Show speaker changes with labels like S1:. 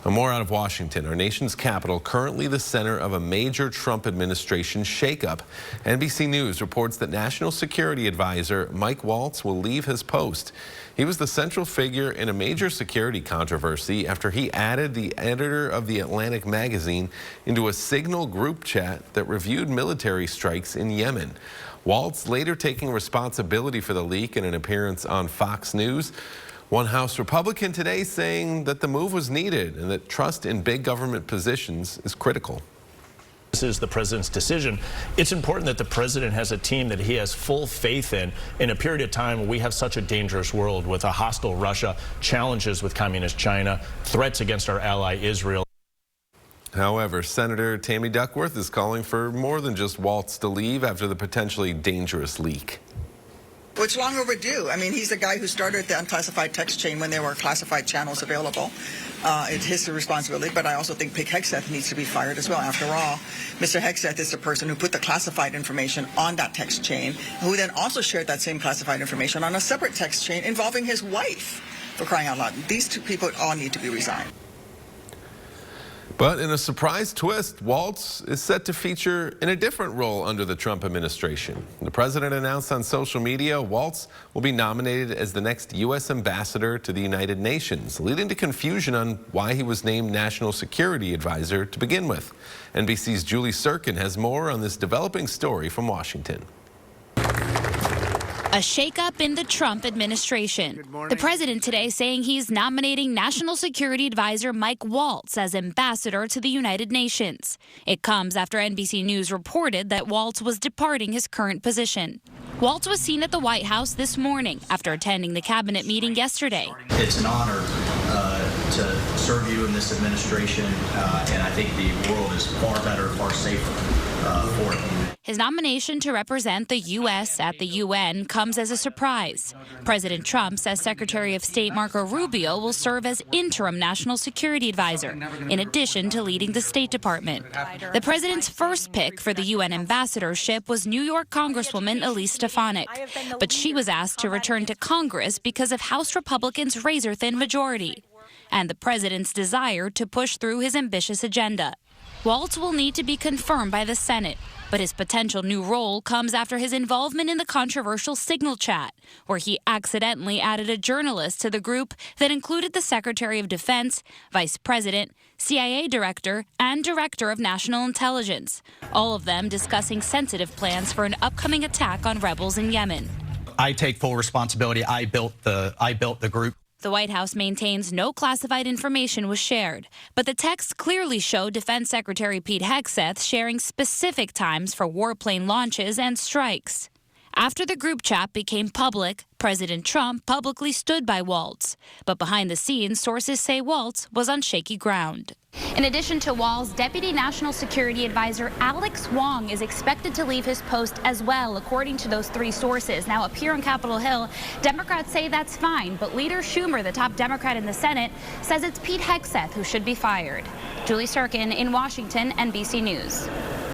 S1: More out of Washington. Our nation's capital, currently the center of a major Trump administration shakeup. NBC News reports that National Security Advisor Mike Waltz will leave his post. He was the central figure in a major security controversy after he added the editor of The Atlantic magazine into a Signal group chat that reviewed military strikes in Yemen. Waltz later taking responsibility for the leak in an appearance on Fox News. One House Republican today saying that the move was needed and that trust in big government positions is critical.
S2: This is the president's decision. It's important that the president has a team that he has full faith in a period of time where we have such a dangerous world with a hostile Russia, challenges with communist China, threats against our ally Israel.
S1: However, Senator Tammy Duckworth is calling for more than just Waltz to leave after the potentially dangerous leak.
S3: Well, it's long overdue. I mean, he's the guy who started the unclassified text chain when there were classified channels available. It's his responsibility, but I also think Pete Hegseth needs to be fired as well. After all, Mr. Hegseth is the person who put the classified information on that text chain, who then also shared that same classified information on a separate text chain involving his wife, for crying out loud. These two people all need to be resigned.
S1: But in a surprise twist, Waltz is set to feature in a different role under the Trump administration. The president announced on social media Waltz will be nominated as the next U.S. ambassador to the United Nations, leading to confusion on why he was named National Security Advisor to begin with. NBC's Julie Sirkin has more on this developing story from Washington.
S4: A shakeup in the Trump administration. The president today saying he's nominating National Security Advisor Mike Waltz as ambassador to the United Nations. It comes after NBC News reported that Waltz was departing his current position. Waltz was seen at the White House this morning after attending the cabinet meeting yesterday.
S5: It's an honor to serve you in this administration, and I think the world is far better, far safer for it.
S4: His nomination to represent the U.S. at the UN comes as a surprise. President Trump says Secretary of State Marco Rubio will serve as interim National Security Advisor, in addition to leading the State Department. The president's first pick for the UN ambassadorship was New York Congresswoman Elise Stefanik, but she was asked to return to Congress because of House Republicans' razor-thin majority and the president's desire to push through his ambitious agenda. Waltz will need to be confirmed by the Senate, but his potential new role comes after his involvement in the controversial Signal chat, where he accidentally added a journalist to the group that included the Secretary of Defense, Vice President, CIA Director, and Director of National Intelligence, all of them discussing sensitive plans for an upcoming attack on rebels in Yemen.
S6: I take full responsibility. I built the group.
S4: The White House maintains no classified information was shared, but the texts clearly show Defense Secretary Pete Hegseth sharing specific times for warplane launches and strikes. After the group chat became public, President Trump publicly stood by Waltz, but behind the scenes, sources say Waltz was on shaky ground. In addition to Waltz, Deputy National Security Advisor Alex Wong is expected to leave his post as well, according to those three sources. Now, up here on Capitol Hill, Democrats say that's fine, but Leader Schumer, the top Democrat in the Senate, says it's Pete Hegseth who should be fired. Julie Sirkin in Washington, NBC News.